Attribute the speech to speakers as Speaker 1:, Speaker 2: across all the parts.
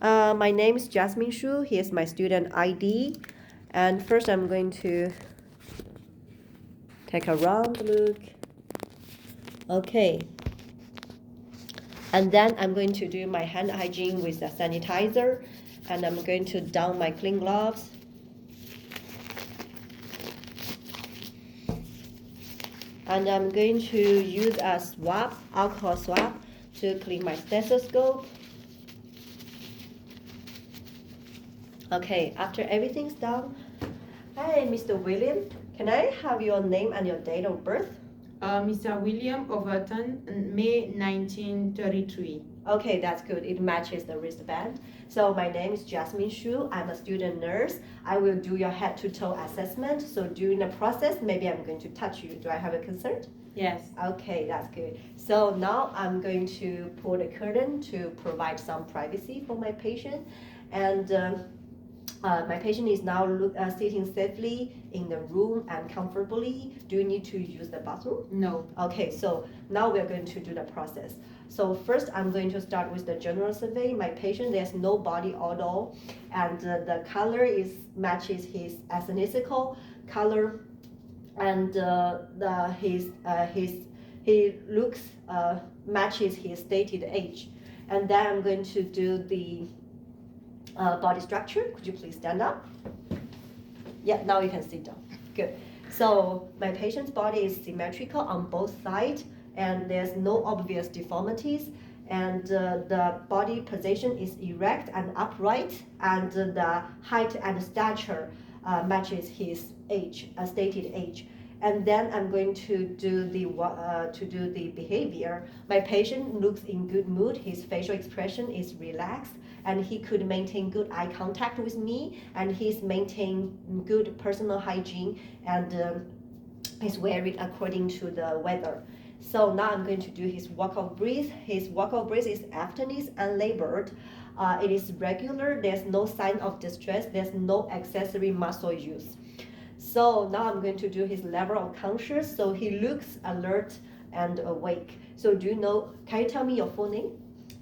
Speaker 1: My name is Jasmine Shu. Here's my student ID. And first I'm going to take a round look. Okay. And then I'm going to do my hand hygiene with a sanitizer. And I'm going to don my clean gloves. And I'm going to use a swab, alcohol swab, to clean my stethoscope. Okay, after everything's done, hi, Mr. William. Can I have your name and your date of birth?
Speaker 2: Mr. William Overton, May 1933.
Speaker 1: Okay, that's good. It matches the wristband. So my name is Jasmine Shu. I'm a student nurse. I will do your head to toe assessment. So during the process, maybe I'm going to touch you. Do I have a consent?
Speaker 2: Yes.
Speaker 1: Okay, that's good. So now I'm going to pull the curtain to provide some privacy for my patient. And my patient is now sitting safely in the room and comfortably. Do you need to use the bathroom?
Speaker 2: No.
Speaker 1: Okay, so now we're going to do the process. So first I'm going to start with the general survey. My patient, there's no body odor, and the color matches his ethnical color, and he looks matches his stated age. And then I'm going to do the body structure. Could you please stand up? Yeah, now you can sit down. Good. So my patient's body is symmetrical on both sides, and there's no obvious deformities. And the body position is erect and upright, and the height and stature matches his age, stated age. And then I'm going to do the behavior. My patient looks in good mood. His facial expression is relaxed, and he could maintain good eye contact with me, and he's maintained good personal hygiene, and he's wearing according to the weather. So now I'm going to do his walk-off breath. His walk-off breath is afternoon and labored. It is regular. There's no sign of distress. There's no accessory muscle use. So now I'm going to do his level of conscious. So he looks alert and awake. So can you tell me your full name?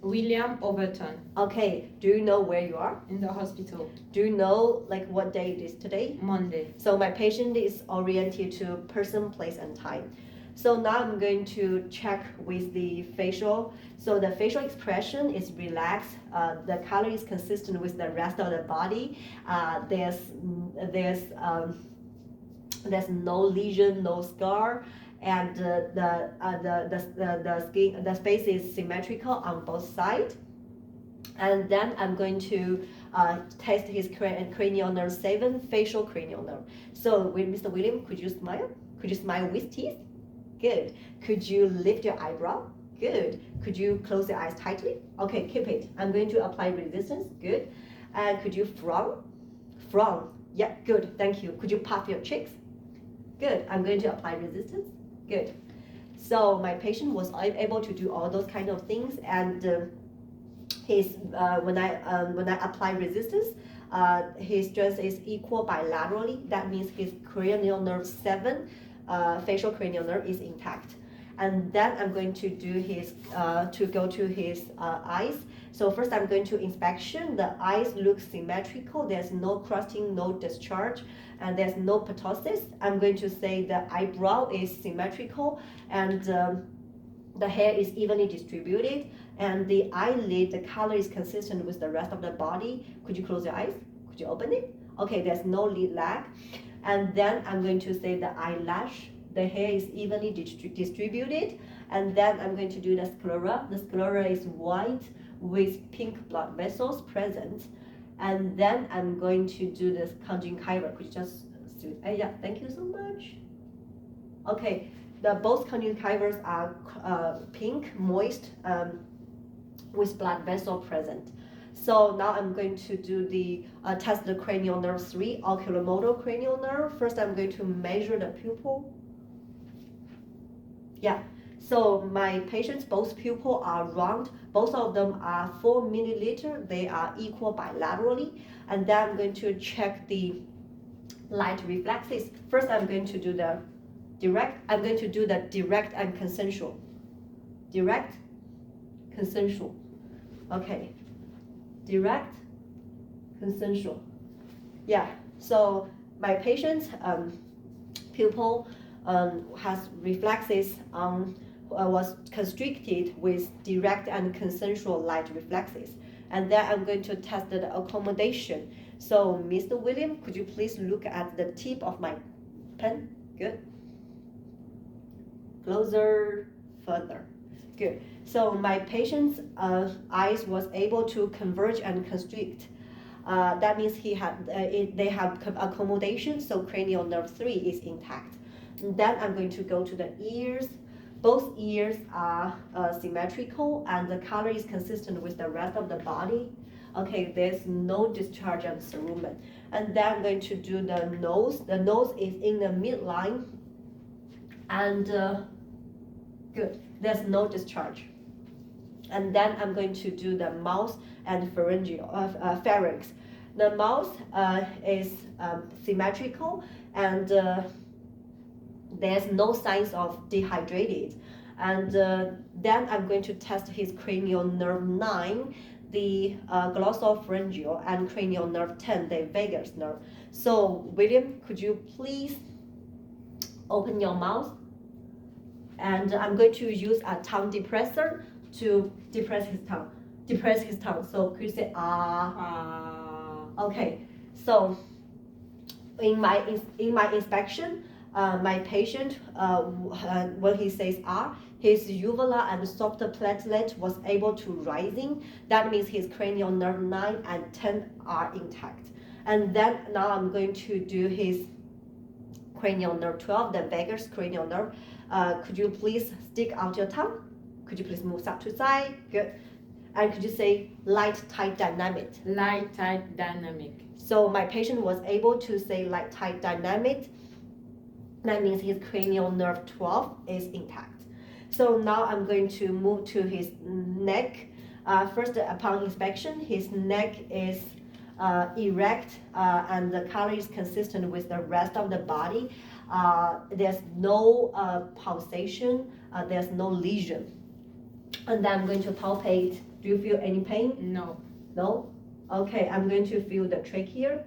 Speaker 2: William Overton.
Speaker 1: Okay, do you know where you are?
Speaker 2: In the hospital.
Speaker 1: Do you know what day it is today?
Speaker 2: Monday.
Speaker 1: So my patient is oriented to person, place, and time. So now I'm going to check with the facial. So the facial expression is relaxed. The color is consistent with the rest of the body. There's no lesion, no scar, and the skin, the face is symmetrical on both sides. And then I'm going to test his cranial nerve 7, facial cranial nerve. So Mr. William, could you smile? Could you smile with teeth? Good. Could you lift your eyebrow? Good. Could you close your eyes tightly? Okay, keep it. I'm going to apply resistance. Good. And could you frown? Frown. Yeah, good. Thank you. Could you puff your cheeks? Good. I'm going to apply resistance. Good. So my patient was able to do all those kind of things, and when I apply resistance, his strength is equal bilaterally. That means his cranial nerve 7, facial cranial nerve, is intact. And then I'm going to do go to his eyes. So first I'm going to inspection. The eyes look symmetrical. There's no crusting, no discharge, and there's no ptosis. I'm going to say the eyebrow is symmetrical, and the hair is evenly distributed, and the eyelid, the color is consistent with the rest of the body. Could you close your eyes? Could you open it? Okay, there's no lid lag. And then I'm going to say the eyelash. The hair is evenly distributed. And then I'm going to do the sclera. The sclera is white with pink blood vessels present. And then I'm going to do this conjunctiva. Could you just yeah, thank you so much. Okay, both conjunctivas are pink, moist, with blood vessel present. So now I'm going to do test the cranial nerve 3, oculomotor cranial nerve. First I'm going to measure the pupil. Yeah, so my patients, both pupils are round. Both of them are 4 milliliter. They are equal bilaterally. And then I'm going to check the light reflexes. First I'm going to do the direct. I'm going to do the direct and consensual. Direct, consensual. Okay. direct, consensual. Yeah, so my patient's pupil has reflexes was constricted with direct and consensual light reflexes. And then I'm going to test the accommodation. So Mr. William, could you please look at the tip of my pen? Good. Closer, further. Good. So my patient's eyes was able to converge and constrict. That means they have accommodation, so cranial nerve 3 is intact. And then I'm going to go to the ears. Both ears are symmetrical and the color is consistent with the rest of the body. Okay, there's no discharge and cerumen. And then I'm going to do the nose. The nose is in the midline and good, there's no discharge. And then I'm going to do the mouth and pharynx. The mouth is symmetrical and there's no signs of dehydrated. And then I'm going to test his cranial nerve 9, the glossopharyngeal, and cranial nerve 10, the vagus nerve. So William, could you please open your mouth? And I'm going to use a tongue depressor to depress his tongue. Depress his tongue. So could you say ah? Okay. So in my inspection, my patient, when he says ah, his uvula and soft platelet was able to rising. That means his cranial nerve 9 and 10 are intact. And then now I'm going to do his cranial nerve 12, the vagus cranial nerve. Could you please stick out your tongue? Could you please move side to side? Good. And could you say light, tight, dynamic?
Speaker 2: Light, tight, dynamic.
Speaker 1: So my patient was able to say light, tight, dynamic. That means his cranial nerve 12 is intact. So now I'm going to move to his neck. First, upon inspection, his neck is erect and the color is consistent with the rest of the body. There's no pulsation, there's no lesion. And then I'm going to palpate. Do you feel any pain?
Speaker 2: No.
Speaker 1: No? Okay, I'm going to feel the trachea.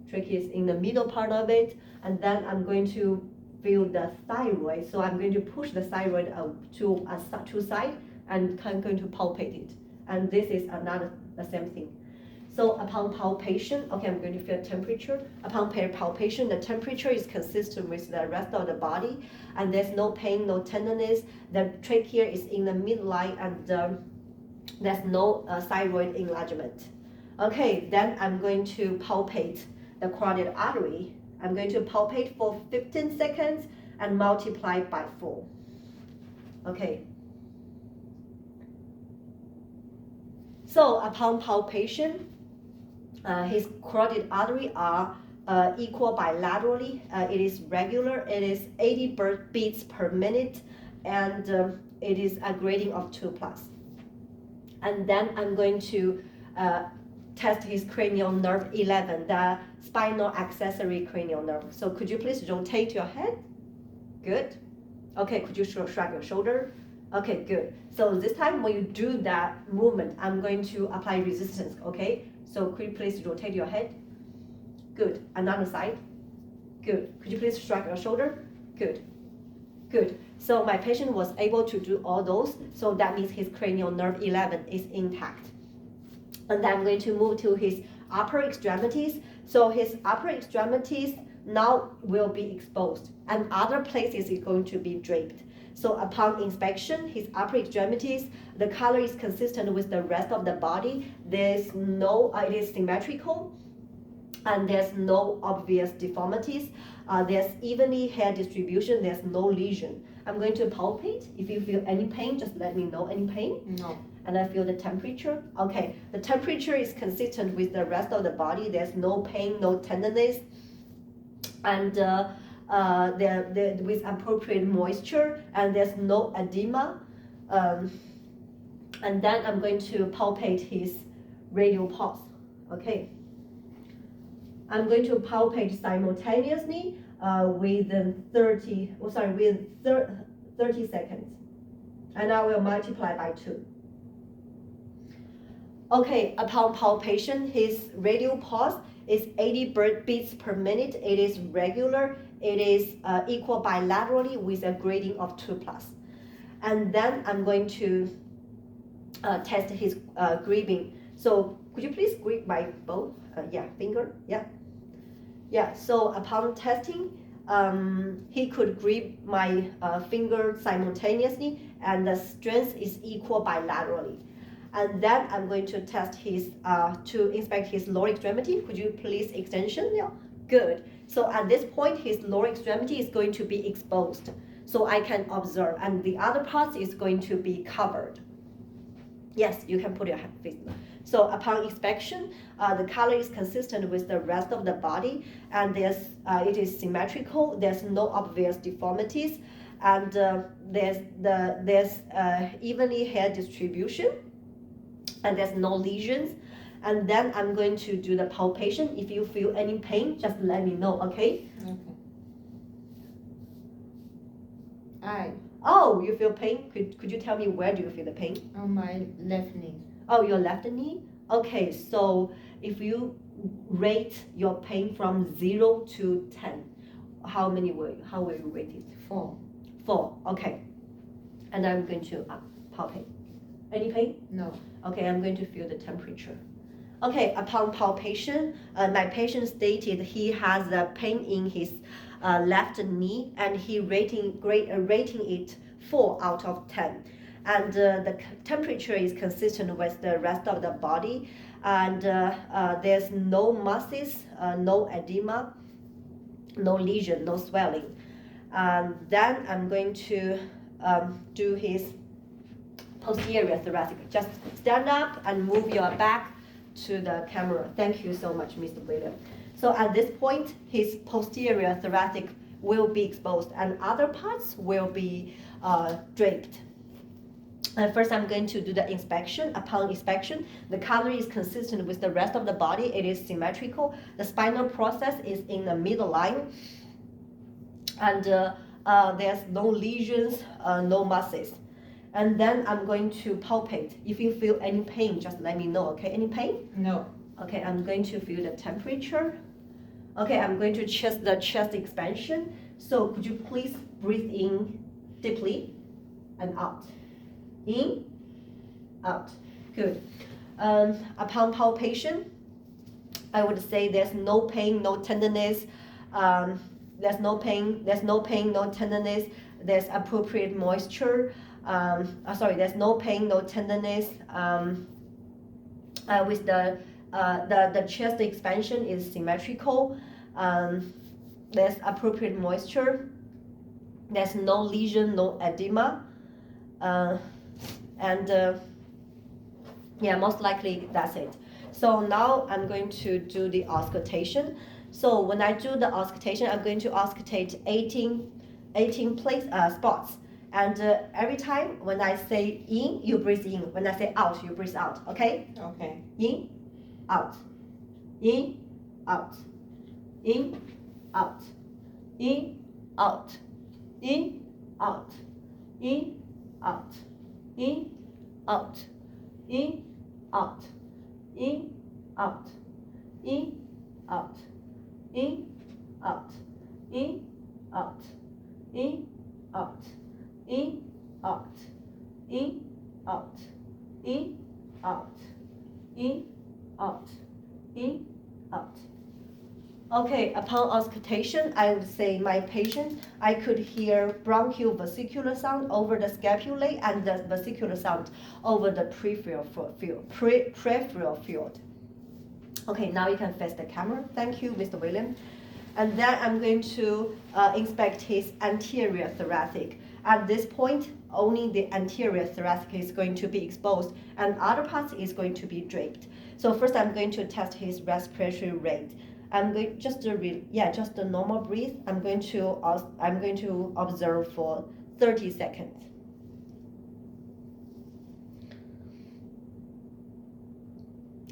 Speaker 1: Trachea is in the middle part of it. And then I'm going to feel the thyroid. So I'm going to push the thyroid to side and I'm going to palpate it. And this is the same thing. So upon palpation, okay, I'm going to feel temperature. Upon palpation, the temperature is consistent with the rest of the body, and there's no pain, no tenderness. The trachea is in the midline, and there's no thyroid enlargement. Okay, then I'm going to palpate the carotid artery. I'm going to palpate for 15 seconds and multiply by 4. Okay. So upon palpation, his carotid artery are equal bilaterally. It is regular. It is 80 beats per minute, and it is a grading of 2+. And then I'm going to test his cranial nerve 11, the spinal accessory cranial nerve. So could you please rotate your head? Good. Okay, could you shrug your shoulder? Okay, good. So this time when you do that movement, I'm going to apply resistance, okay? So could you please rotate your head? Good. Another side. Good. Could you please shrug your shoulder? Good. Good. So my patient was able to do all those. So that means his cranial nerve 11 is intact. And then I'm going to move to his upper extremities. So his upper extremities now will be exposed, and other places is going to be draped. So upon inspection, his upper extremities, the color is consistent with the rest of the body. There's no, it is symmetrical, and there's no obvious deformities. There's evenly hair distribution. There's no lesion. I'm going to palpate. If you feel any pain, just let me know any pain.
Speaker 2: No.
Speaker 1: And I feel the temperature. Okay, the temperature is consistent with the rest of the body. There's no pain, no tenderness, and with appropriate moisture, and there's no edema. And then I'm going to palpate his radial pulse. Okay. I'm going to palpate simultaneously within 30 seconds, and I will multiply by 2. Okay, upon palpation, his radial pulse is 80 beats per minute. It is regular. It is equal bilaterally with a grading of 2+. And then I'm going to test his gripping. So could you please grip my both? Finger. Yeah. So upon testing, he could grip my finger simultaneously, and the strength is equal bilaterally. And then I'm going to test his to inspect his lower extremity. Could you please extension? Yeah, good. So at this point, his lower extremity is going to be exposed, so I can observe, and the other parts is going to be covered. Yes, you can put your face. So upon inspection, the color is consistent with the rest of the body, and it is symmetrical. There's no obvious deformities, and there's evenly hair distribution, and there's no lesions. And then I'm going to do the palpation. If you feel any pain, just let me know, okay?
Speaker 2: Okay. I
Speaker 1: Oh, you feel pain? Could you tell me where do you feel the pain?
Speaker 2: on my left knee.
Speaker 1: Oh, your left knee? Okay, so if you rate your pain from 0 to 10, how will you rate it?
Speaker 2: 4.
Speaker 1: 4, okay. And I'm going to palpate. Any pain?
Speaker 2: No.
Speaker 1: Okay, I'm going to feel the temperature. Okay, upon palpation, my patient stated he has the pain in his left knee, and he rating it 4 out of 10. And the temperature is consistent with the rest of the body, and there's no masses, no edema, no lesion, no swelling. Then I'm going to do his posterior thoracic. Just stand up and move your back to the camera. Thank you so much, Mr. William. So at this point, his posterior thoracic will be exposed, and other parts will be draped. First, I'm going to do the inspection. Upon inspection, the color is consistent with the rest of the body. It is symmetrical. The spinal process is in the middle line, and there's no lesions, no masses. And then I'm going to palpate. If you feel any pain, just let me know, okay? Any pain?
Speaker 2: No.
Speaker 1: Okay, I'm going to feel the temperature. Okay, I'm going to check the chest expansion. So could you please breathe in deeply and out? In, out. Good. Upon palpation, I would say there's no pain, no tenderness. There's no pain, no tenderness. There's appropriate moisture. There's no pain, no tenderness. With the chest expansion is symmetrical. There's appropriate moisture. There's no lesion, no edema. Most likely that's it. So now I'm going to do the auscultation. So when I do the auscultation, I'm going to auscultate 18 spots. And every time when I say in, you breathe in. When I say out, you breathe out. Okay?
Speaker 2: Okay.
Speaker 1: In, out. In, out. In, out. In, out. In, out. In, out. In, out. In, out. In, out. In, out. In, out. In, out. In, out. In, out. In, out. In, out. In, out. In, out. Okay, upon auscultation, I would say my patient, I could hear bronchial vesicular sound over the scapulae and the vesicular sound over the peripheral field. Okay, now you can face the camera. Thank you, Mr. William. And then I'm going to inspect his anterior thoracic. At this point, only the anterior thoracic is going to be exposed, and other parts is going to be draped. So first, I'm going to test his respiratory rate. I'm going just a normal breathe. I'm going to observe for 30 seconds.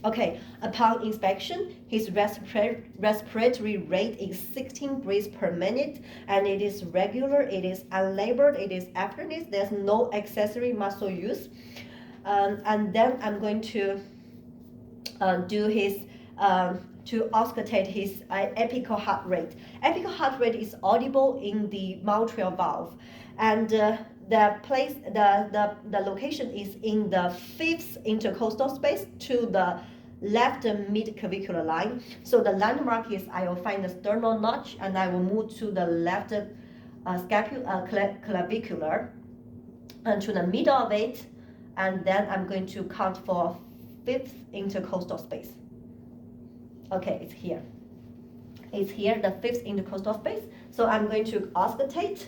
Speaker 1: Okay, upon inspection, his respiratory rate is 16 breaths per minute, and it is regular, it is unlabored, it is effortless, there's no accessory muscle use. And then I'm going to do his to auscultate his apical heart rate. Apical heart rate is audible in the mitral valve, and the location is in the fifth intercostal space to the left mid-clavicular line. So the landmark is I will find the sternal notch, and I will move to the left clavicular and to the middle of it, and then I'm going to count for fifth intercostal space. Okay, it's here. It's here, the fifth intercostal space. So I'm going to auscultate.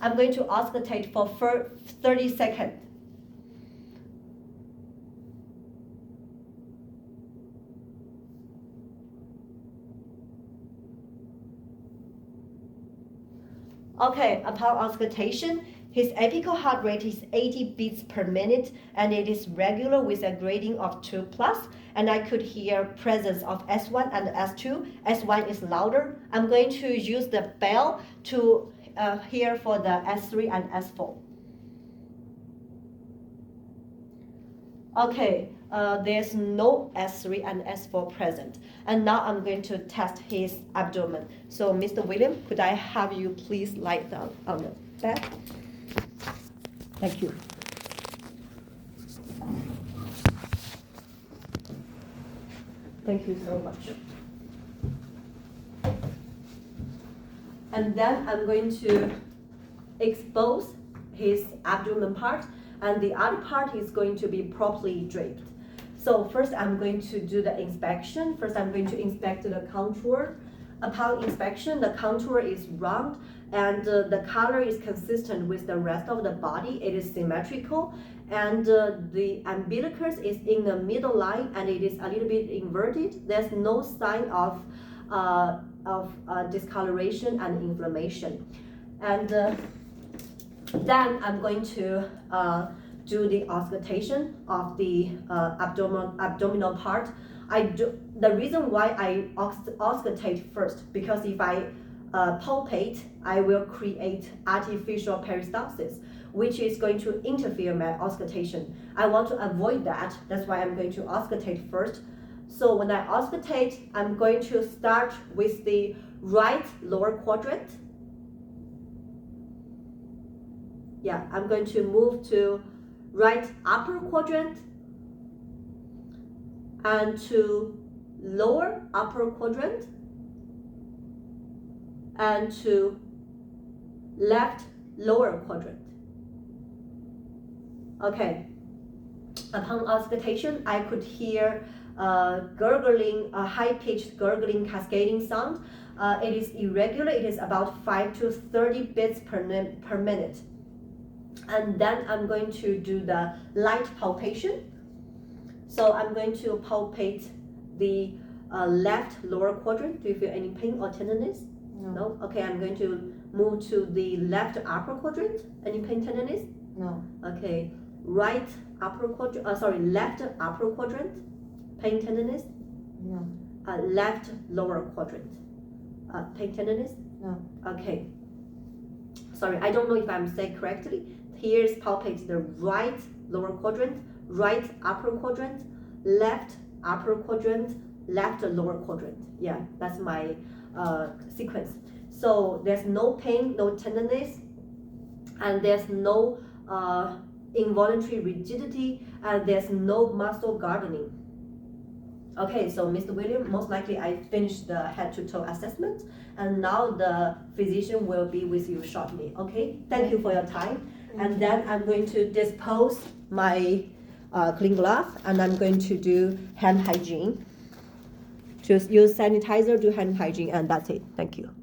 Speaker 1: I'm going to auscultate for 30 seconds. Okay, upon auscultation, his apical heart rate is 80 beats per minute, and it is regular with a grading of 2+, and I could hear presence of S1 and S2. S1 is louder. I'm going to use the bell to hear for the S3 and S4. Okay, there's no S3 and S4 present. And now I'm going to test his abdomen. So Mr. William, could I have you please lie down on the bed? Thank you. Thank you so much. And then I'm going to expose his abdomen part, and the other part is going to be properly draped. So first I'm going to do the inspection. First I'm going to inspect the contour. Upon inspection, the contour is round, and the color is consistent with the rest of the body. It is symmetrical, and the umbilicus is in the middle line, and it is a little bit inverted. There's no sign of discoloration and inflammation. And then I'm going to do the auscultation of the abdominal part. The reason why I auscultate first, because if I palpate, I will create artificial peristalsis, which is going to interfere my auscultation. I want to avoid that. That's why I'm going to auscultate first. So when I auscultate, I'm going to start with the right lower quadrant. Yeah, I'm going to move to right upper quadrant and to lower upper quadrant and to left lower quadrant. Okay, upon auscultation, I could hear gurgling, a high-pitched gurgling cascading sound. It is irregular. It is about 5 to 30 beats per minute. And then I'm going to do the light palpation. So I'm going to palpate the left lower quadrant. Do you feel any pain or tenderness? No? Okay, I'm going to move to the left upper quadrant. Any pain, tenderness?
Speaker 2: No.
Speaker 1: Okay, right upper quadrant, left upper quadrant. Pain, tenderness?
Speaker 2: No.
Speaker 1: Left lower quadrant. Pain, tenderness?
Speaker 2: No.
Speaker 1: Okay. Sorry, I don't know if I'm saying correctly. Here's palpate the right lower quadrant, right upper quadrant, left upper quadrant, left lower quadrant. Yeah, that's my sequence. So there's no pain, no tenderness, and there's no involuntary rigidity, and there's no muscle gardening. Okay, so Mr. William, most likely I finished the head to toe assessment, and now the physician will be with you shortly. Okay, thank you for your time. And then I'm going to dispose my clean glove, and I'm going to do hand hygiene. Just use sanitizer, do hand hygiene, and that's it. Thank you.